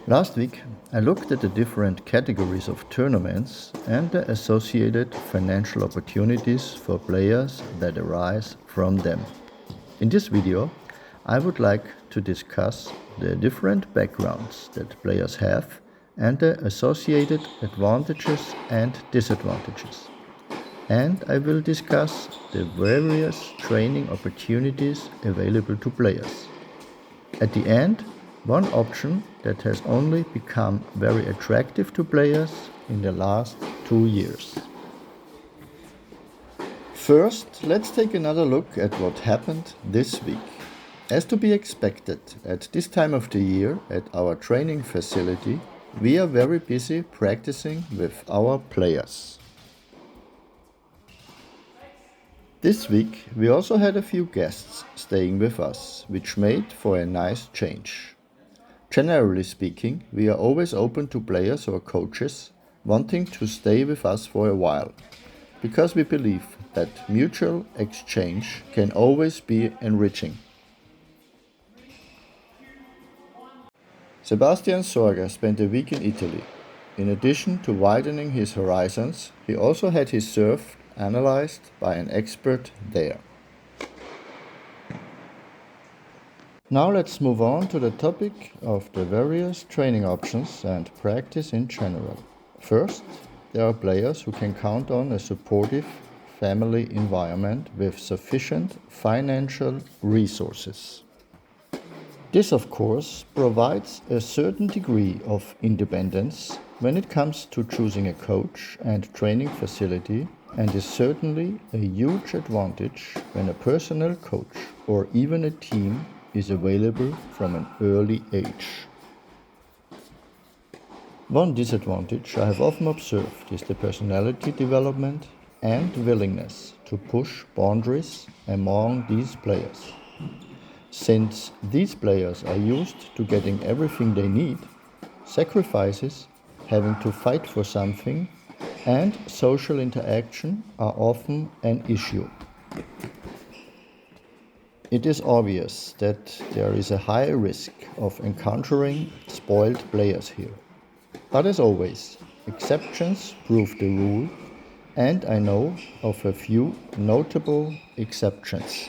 Last week, I looked at the different categories of tournaments and the associated financial opportunities for players that arise from them. In this video, I would like to discuss the different backgrounds that players have and the associated advantages and disadvantages. And I will discuss the various training opportunities available to players. At the end, one option that has only become very attractive to players in the last 2 years. First, let's take another look at what happened this week. As to be expected, at this time of the year at our training facility, we are very busy practicing with our players. This week, we also had a few guests staying with us, which made for a nice change. Generally speaking, we are always open to players or coaches wanting to stay with us for a while, because we believe that mutual exchange can always be enriching. Sebastian Sorger spent a week in Italy. In addition to widening his horizons, he also had his serve analyzed by an expert there. Now let's move on to the topic of the various training options and practice in general. First, there are players who can count on a supportive family environment with sufficient financial resources. This, of course, provides a certain degree of independence when it comes to choosing a coach and training facility, and is certainly a huge advantage when a personal coach or even a team is available from an early age. One disadvantage I have often observed is the personality development and willingness to push boundaries among these players. Since these players are used to getting everything they need, sacrifices, having to fight for something, and social interaction are often an issue. It is obvious that there is a high risk of encountering spoiled players here. But as always, exceptions prove the rule, and I know of a few notable exceptions.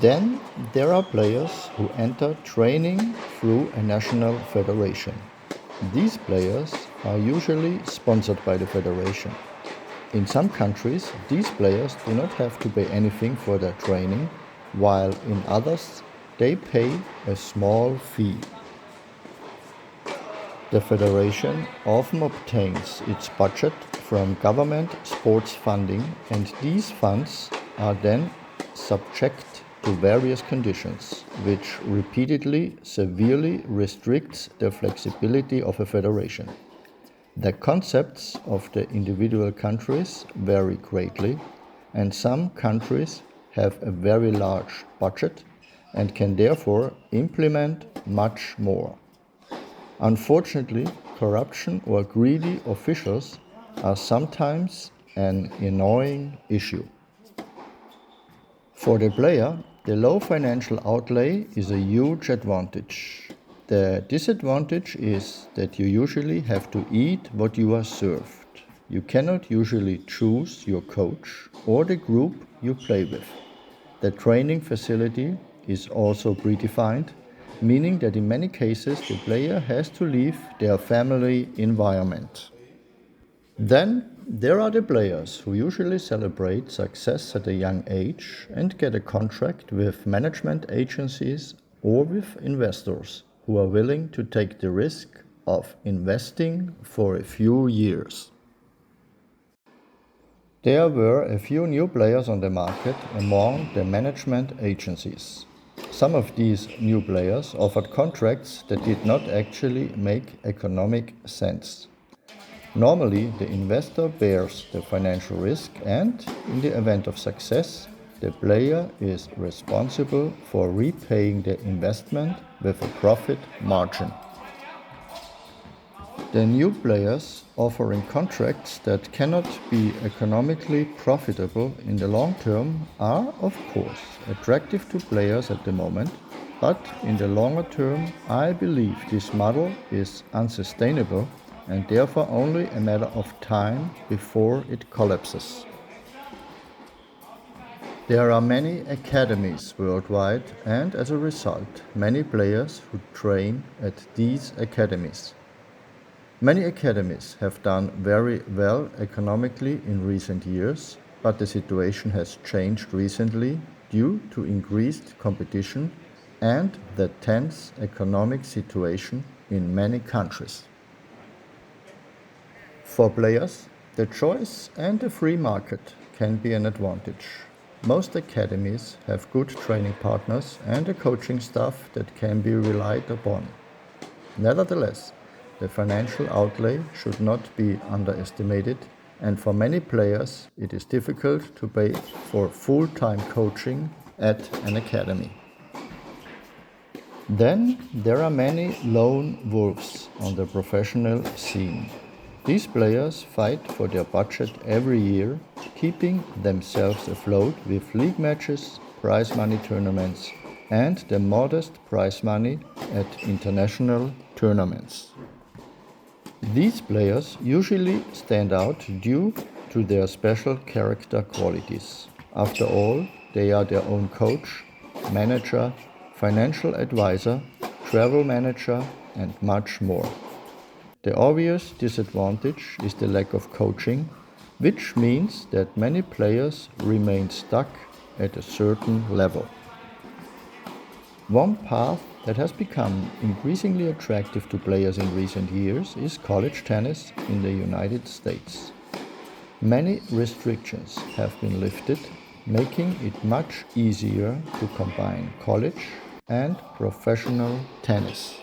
Then there are players who enter training through a national federation. These players are usually sponsored by the federation. In some countries, these players do not have to pay anything for their training, while in others, they pay a small fee. The federation often obtains its budget from government sports funding, and these funds are then subject to various conditions, which repeatedly severely restricts the flexibility of a federation. The concepts of the individual countries vary greatly, and some countries have a very large budget and can therefore implement much more. Unfortunately, corruption or greedy officials are sometimes an annoying issue. For the player, the low financial outlay is a huge advantage. The disadvantage is that you usually have to eat what you are served. You cannot usually choose your coach or the group you play with. The training facility is also predefined, meaning that in many cases the player has to leave their family environment. Then there are the players who usually celebrate success at a young age and get a contract with management agencies or with investors who are willing to take the risk of investing for a few years. There were a few new players on the market among the management agencies. Some of these new players offered contracts that did not actually make economic sense. Normally, the investor bears the financial risk and, in the event of success, the player is responsible for repaying the investment with a profit margin. The new players offering contracts that cannot be economically profitable in the long term are, of course, attractive to players at the moment, but in the longer term, I believe this model is unsustainable and therefore only a matter of time before it collapses. There are many academies worldwide, and as a result, many players who train at these academies. Many academies have done very well economically in recent years, but the situation has changed recently due to increased competition and the tense economic situation in many countries. For players, the choice and the free market can be an advantage. Most academies have good training partners and a coaching staff that can be relied upon. Nevertheless, the financial outlay should not be underestimated, and for many players it is difficult to pay for full-time coaching at an academy. Then there are many lone wolves on the professional scene. These players fight for their budget every year, keeping themselves afloat with league matches, prize money tournaments, and the modest prize money at international tournaments. These players usually stand out due to their special character qualities. After all, they are their own coach, manager, financial advisor, travel manager, and much more. The obvious disadvantage is the lack of coaching, which means that many players remain stuck at a certain level. One path that has become increasingly attractive to players in recent years is college tennis in the United States. Many restrictions have been lifted, making it much easier to combine college and professional tennis.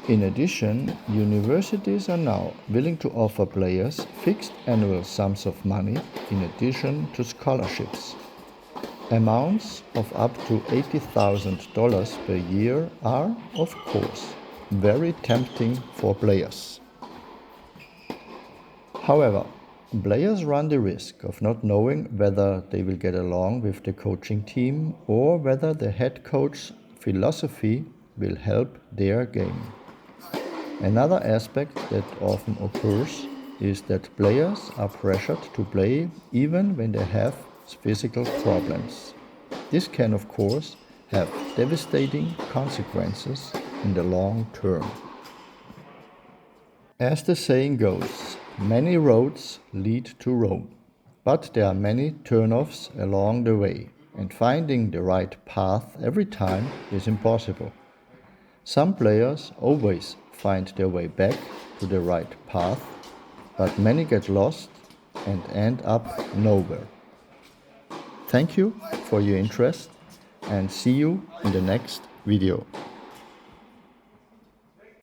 In addition, universities are now willing to offer players fixed annual sums of money in addition to scholarships. Amounts of up to $80,000 per year are, of course, very tempting for players. However, players run the risk of not knowing whether they will get along with the coaching team or whether the head coach's philosophy will help their game. Another aspect that often occurs is that players are pressured to play even when they have physical problems. This can, of course, have devastating consequences in the long term. As the saying goes, many roads lead to Rome, but there are many turnoffs along the way, and finding the right path every time is impossible. Some players always find their way back to the right path, but many get lost and end up nowhere. Thank you for your interest and see you in the next video.